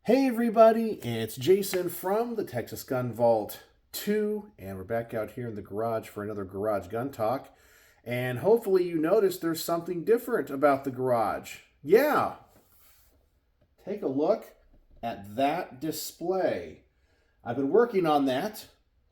Hey everybody, it's Jason from the Texas Gun Vault 2, and we're back out here in the garage for another garage gun talk. And hopefully you noticed there's something different about the garage. Yeah, take a look at that display. I've been working on that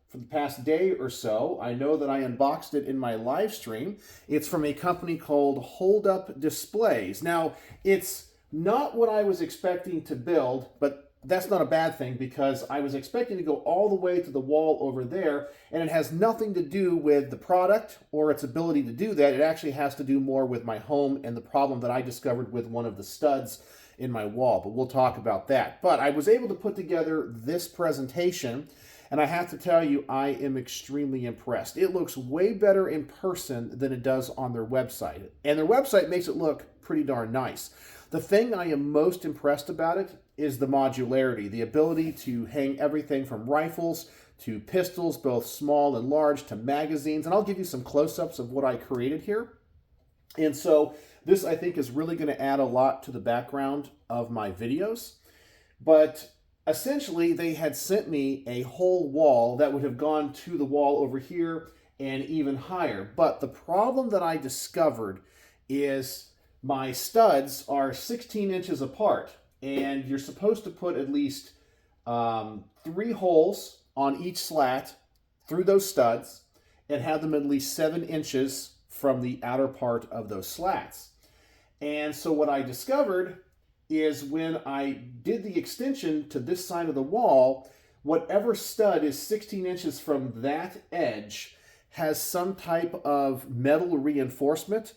for the past day or so. I know that I unboxed it in my live stream. It's from a company called Hold Up Displays. Now, it's not what I was expecting to build, but that's not a bad thing because I was expecting to go all the way to the wall over there, and it has nothing to do with the product or its ability to do that. It actually has to do more with my home and the problem that I discovered with one of the studs in my wall, but we'll talk about that. But I was able to put together this presentation, and I have to tell you, I am extremely impressed. It looks way better in person than it does on their website, and their website makes it look pretty darn nice. The thing I am most impressed about it is the modularity, the ability to hang everything from rifles to pistols, both small and large, to magazines. And I'll give you some close-ups of what I created here. And so this, I think, is really going to add a lot to the background of my videos. But essentially, they had sent me a whole wall that would have gone to the wall over here and even higher. But the problem that I discovered is my studs are 16 inches apart, and you're supposed to put at least 3 holes on each slat through those studs and have them at least 7 inches from the outer part of those slats. And so what I discovered is when I did the extension to this side of the wall, whatever stud is 16 inches from that edge has some type of metal reinforcement,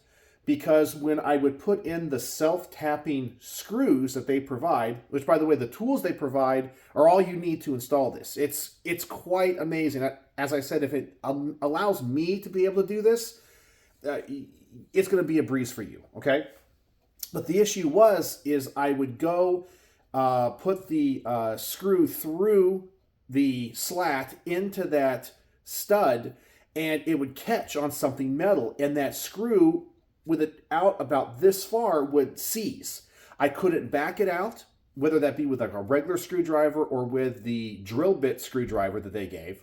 because when I would put in the self-tapping screws that they provide, which, by the way, the tools they provide are all you need to install this. It's quite amazing. As I said, if it allows me to be able to do this, it's going to be a breeze for you, okay? But the issue is I would go put the screw through the slat into that stud, and it would catch on something metal, and that screw, with it out about this far, would seize. I couldn't back it out, whether that be with like a regular screwdriver or with the drill bit screwdriver that they gave,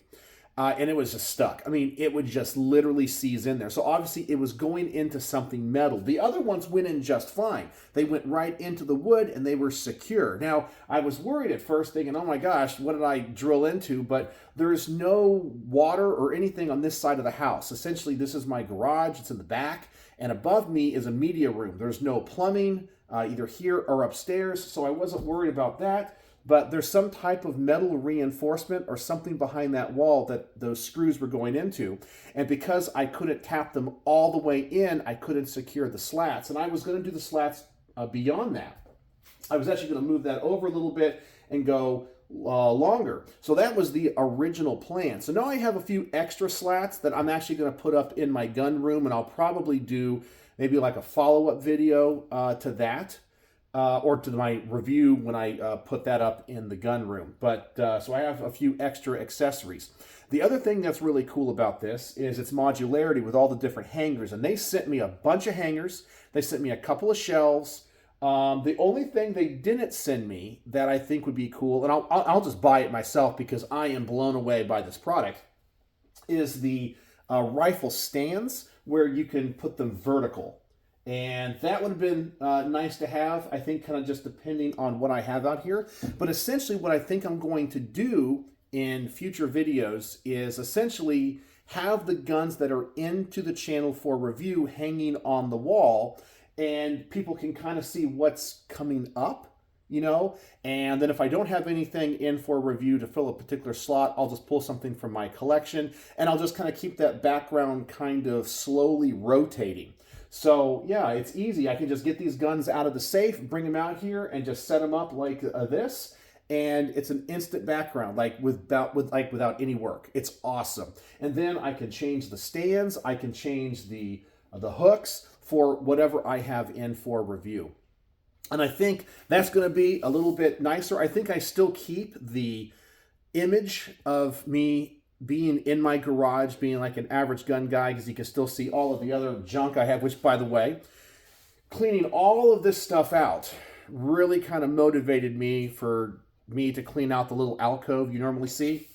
and it was just stuck. I mean, it would just literally seize in there. So obviously it was going into something metal. The other ones went in just fine. They went right into the wood and they were secure. Now, I was worried at first, thinking, oh my gosh, what did I drill into? But there's no water or anything on this side of the house. Essentially, this is my garage. It's in the back. And above me is a media room. There's no plumbing, either here or upstairs, so I wasn't worried about that. But there's some type of metal reinforcement or something behind that wall that those screws were going into. And because I couldn't tap them all the way in, I couldn't secure the slats. And I was going to do the slats beyond that. I was actually going to move that over a little bit and go longer. So that was the original plan. So now I have a few extra slats that I'm actually going to put up in my gun room, and I'll probably do maybe like a follow-up video to that or to my review when I put that up in the gun room. But so I have a few extra accessories. The other thing that's really cool about this is its modularity with all the different hangers, and they sent me a bunch of hangers. They sent me a couple of shelves. The only thing they didn't send me that I think would be cool, and I'll just buy it myself because I am blown away by this product, is the rifle stands where you can put them vertical. And that would have been nice to have, I think, kind of just depending on what I have out here. But essentially what I think I'm going to do in future videos is essentially have the guns that are into the channel for review hanging on the wall, and people can kind of see what's coming up, you know? And then if I don't have anything in for review to fill a particular slot, I'll just pull something from my collection, and I'll just kind of keep that background kind of slowly rotating. So yeah, it's easy. I can just get these guns out of the safe, bring them out here, and just set them up like this, and it's an instant background, like without any work. It's awesome. And then I can change the stands, I can change the hooks for whatever I have in for review. And I think that's going to be a little bit nicer. I think I still keep the image of me being in my garage, being like an average gun guy, because you can still see all of the other junk I have, which, by the way, cleaning all of this stuff out really kind of motivated me to clean out the little alcove you normally see,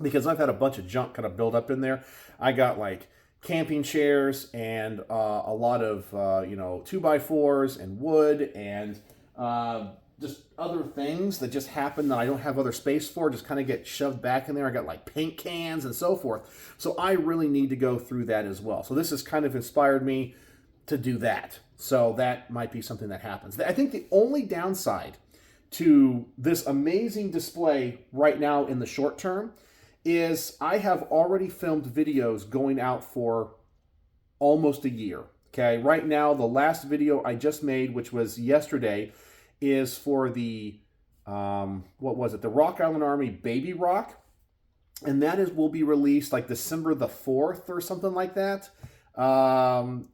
because I've had a bunch of junk kind of build up in there. I got like camping chairs and a lot of 2x4s and wood and just other things that just happen that I don't have other space for, just kind of get shoved back in there. I got like paint cans and so forth. So I really need to go through that as well. So this has kind of inspired me to do that. So that might be something that happens. I think the only downside to this amazing display right now in the short term is I have already filmed videos going out for almost a year. Okay, right now the last video I just made, which was yesterday, is for the the Rock Island Army Baby Rock, and that will be released like December the 4th or something like that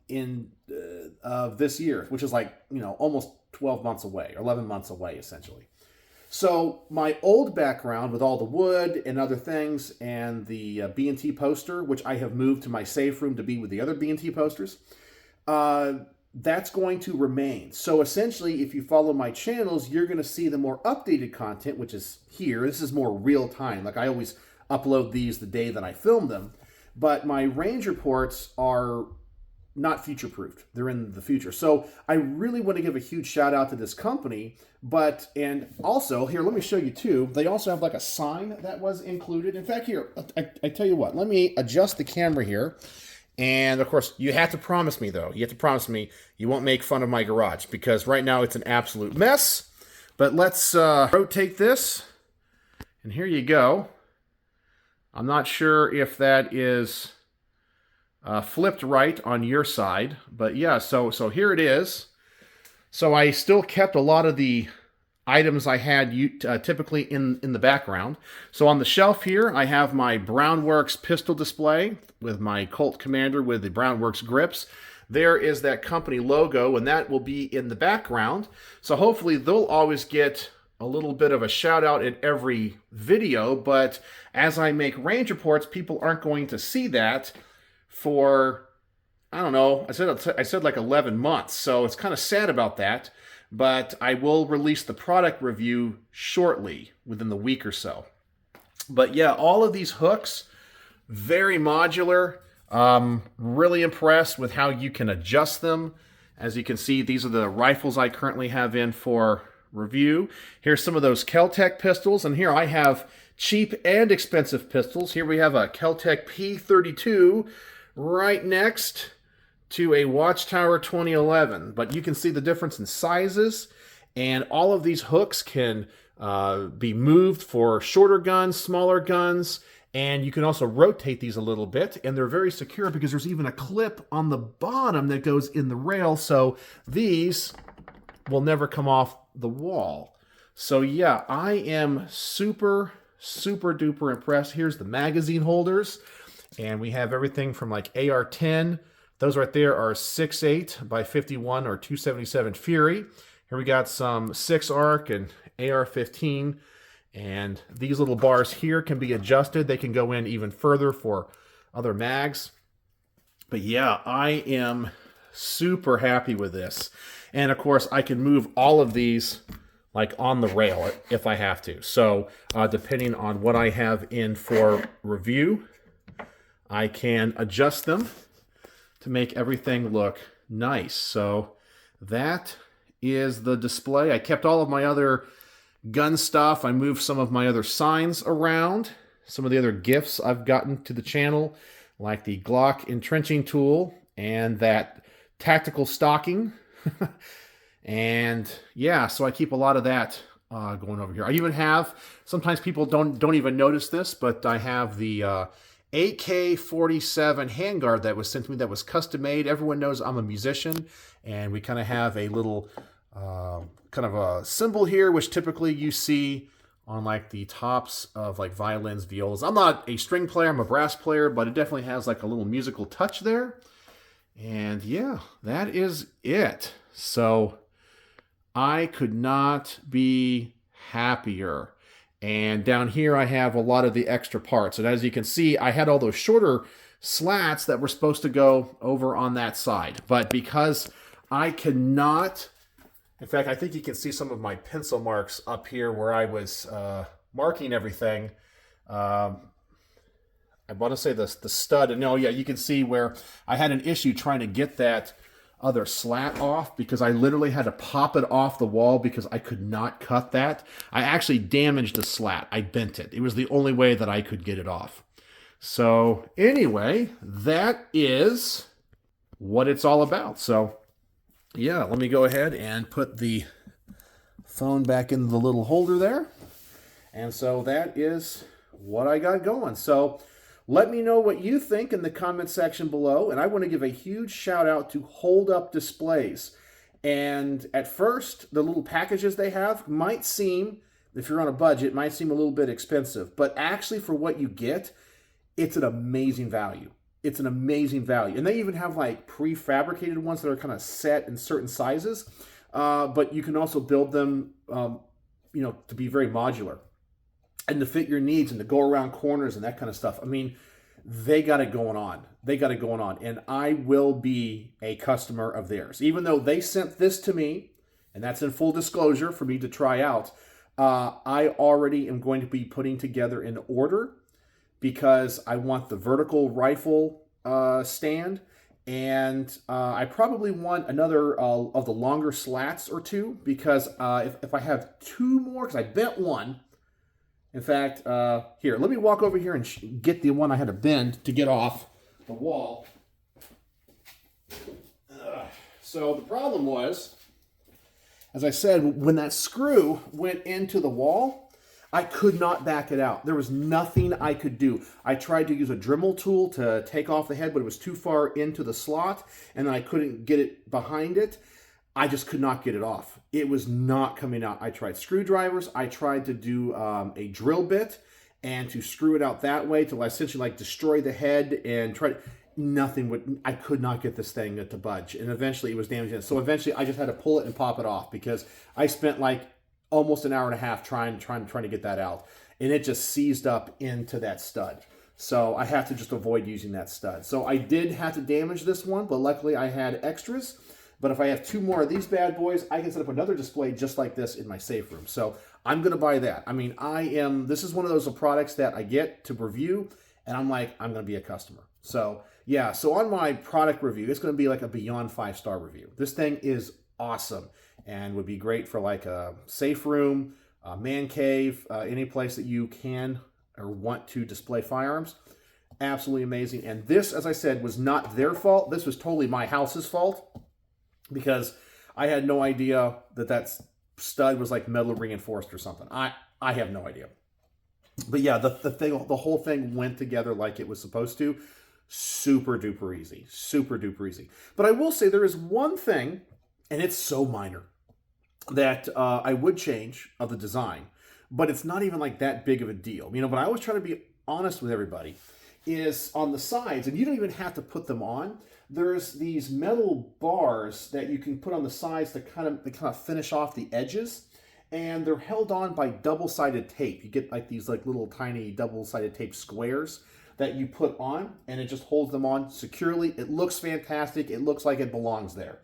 in this year, which is like almost 12 months away, or 11 months away essentially. So my old background with all the wood and other things and the B&T poster, which I have moved to my safe room to be with the other B&T posters, that's going to remain. So essentially, if you follow my channels, you're going to see the more updated content, which is here. This is more real time. Like I always upload these the day that I film them. But my range reports are not future-proofed. They're in the future. So I really want to give a huge shout out to this company. And also, here, let me show you too. They also have like a sign that was included. In fact, here, I tell you what, let me adjust the camera here. And of course, you have to promise me though, you won't make fun of my garage, because right now it's an absolute mess. But let's rotate this. And here you go. I'm not sure if that is flipped right on your side, but yeah, so here it is. So I still kept a lot of the items I had typically in the background. So on the shelf here, I have my Brownworks pistol display with my Colt Commander with the Brownworks grips. There is that company logo, and that will be in the background. So hopefully they'll always get a little bit of a shout out in every video, but as I make range reports, people aren't going to see that for, I don't know, I said like 11 months, so it's kind of sad about that, but I will release the product review shortly, within the week or so. But yeah, all of these hooks, very modular. Really impressed with how you can adjust them. As you can see, these are the rifles I currently have in for review. Here's some of those Kel-Tec pistols, and here I have cheap and expensive pistols. Here we have a Kel-Tec P32 right next to a Watchtower 2011, but you can see the difference in sizes, and all of these hooks can be moved for shorter guns, smaller guns, and you can also rotate these a little bit, and they're very secure because there's even a clip on the bottom that goes in the rail, so these will never come off the wall. So yeah, I am super duper impressed. Here's the magazine holders, and we have everything from like AR-10. Those right there are 6.8 by 51 or 277 Fury. Here we got some 6-ARC and AR-15. And these little bars here can be adjusted. They can go in even further for other mags. But yeah, I am super happy with this. And of course, I can move all of these like on the rail if I have to. So depending on what I have in for review, I can adjust them to make everything look nice. So that is the display. I kept all of my other gun stuff. I moved some of my other signs around, some of the other gifts I've gotten to the channel, like the Glock entrenching tool and that tactical stocking. And yeah, so I keep a lot of that going over here. I even have, sometimes people don't even notice this, but I have the AK-47 handguard that was sent to me that was custom made. Everyone knows I'm a musician, and we kind of have a little kind of a symbol here, which typically you see on like the tops of like violins, violas. I'm not a string player, I'm a brass player, but it definitely has like a little musical touch there. And yeah, that is it. So I could not be happier. And down here I have a lot of the extra parts. And as you can see, I had all those shorter slats that were supposed to go over on that side. But because I cannot In fact, I think you can see some of my pencil marks up here where I was marking everything. Um, I want to say the stud, and no, yeah, you can see where I had an issue trying to get that other slat off because I literally had to pop it off the wall because I could not cut that. I actually damaged the slat. I bent it. It was the only way that I could get it off. So anyway, that is what it's all about. So yeah, let me go ahead and put the phone back in the little holder there. And so that is what I got going. So let me know what you think in the comment section below. And I want to give a huge shout out to Hold Up Displays. And at first, the little packages they have might seem, if you're on a budget, might seem a little bit expensive. But actually, for what you get, it's an amazing value. It's an amazing value. And they even have like prefabricated ones that are kind of set in certain sizes. But you can also build them, to be very modular and to fit your needs and to go around corners and that kind of stuff. I mean, they got it going on. They got it going on. And I will be a customer of theirs. Even though they sent this to me, and that's in full disclosure for me to try out, I already am going to be putting together an order because I want the vertical rifle stand. And I probably want another of the longer slats or two because if I have two more, because I bent one. In fact, here, let me walk over here and get the one I had to bend to get off the wall. So the problem was, as I said, when that screw went into the wall, I could not back it out. There was nothing I could do. I tried to use a Dremel tool to take off the head, but it was too far into the slot, and I couldn't get it behind it. I just could not get it off. It was not coming out. I tried screwdrivers. I tried to do a drill bit and to screw it out that way to essentially like destroy the head and try to... Nothing would... I could not get this thing to budge, and eventually it was damaged. So eventually I just had to pull it and pop it off because I spent like almost an hour and a half trying to get that out, and it just seized up into that stud. So I have to just avoid using that stud. So I did have to damage this one, but luckily I had extras. But if I have two more of these bad boys, I can set up another display just like this in my safe room. So I'm going to buy that. I mean, this is one of those products that I get to review, and I'm like, I'm going to be a customer. So yeah, so on my product review, it's going to be like a beyond 5-star review. This thing is awesome and would be great for like a safe room, a man cave, any place that you can or want to display firearms. Absolutely amazing. And this, as I said, was not their fault. This was totally my house's fault because I had no idea that stud was like metal reinforced or something. I have no idea. But yeah, the whole thing went together like it was supposed to. Super duper easy. Super duper easy. But I will say there is one thing, and it's so minor, that I would change of the design, but it's not even like that big of a deal. But I always try to be honest with everybody, is on the sides, and you don't even have to put them on, there's these metal bars that you can put on the sides to kind of finish off the edges, and they're held on by double-sided tape. You get like these like little tiny double-sided tape squares that you put on, and it just holds them on securely. It looks fantastic. It looks like it belongs there.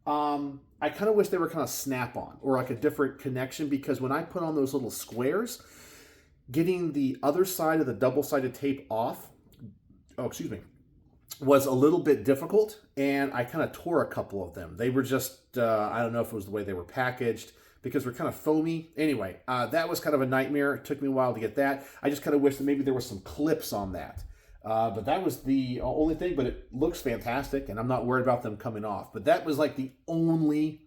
I kind of wish they were kind of snap-on or like a different connection, because when I put on those little squares, getting the other side of the double-sided tape off, was a little bit difficult, and I kind of tore a couple of them. They were just, I don't know if it was the way they were packaged, because they're kind of foamy. Anyway, that was kind of a nightmare. It took me a while to get that. I just kind of wish that maybe there were some clips on that. But that was the only thing, but it looks fantastic, and I'm not worried about them coming off. But that was like the only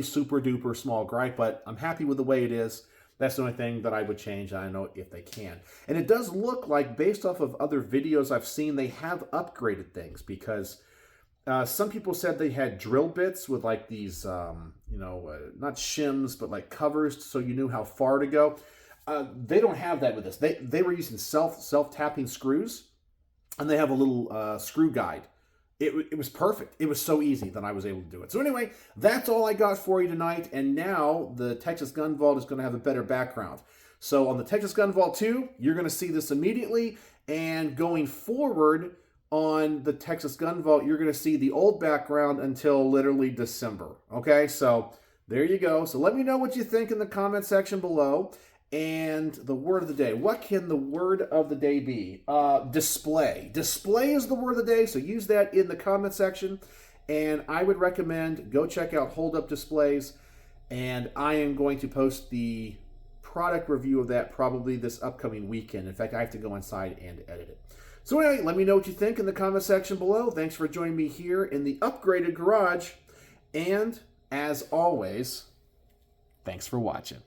super duper small gripe, but I'm happy with the way it is. That's the only thing that I would change. I don't know if they can. And it does look like, based off of other videos I've seen, they have upgraded things, because some people said they had drill bits with like these, not shims, but like covers, so you knew how far to go. They don't have that with this. They were using self-tapping screws, and they have a little screw guide. It was perfect. It was so easy that I was able to do it. So anyway, that's all I got for you tonight. And now the Texas Gun Vault is going to have a better background. So on the Texas Gun Vault 2, you're going to see this immediately. And going forward on the Texas Gun Vault, you're going to see the old background until literally December. Okay, so There you go. So let me know what you think in the comment section below. And the word of the day. What can the word of the day be? Display. Display is the word of the day, so use that in the comment section. And I would recommend go check out Hold Up Displays. And I am going to post the product review of that probably this upcoming weekend. In fact, I have to go inside and edit it. So anyway, let me know what you think in the comment section below. Thanks for joining me here in the upgraded garage. And as always, thanks for watching.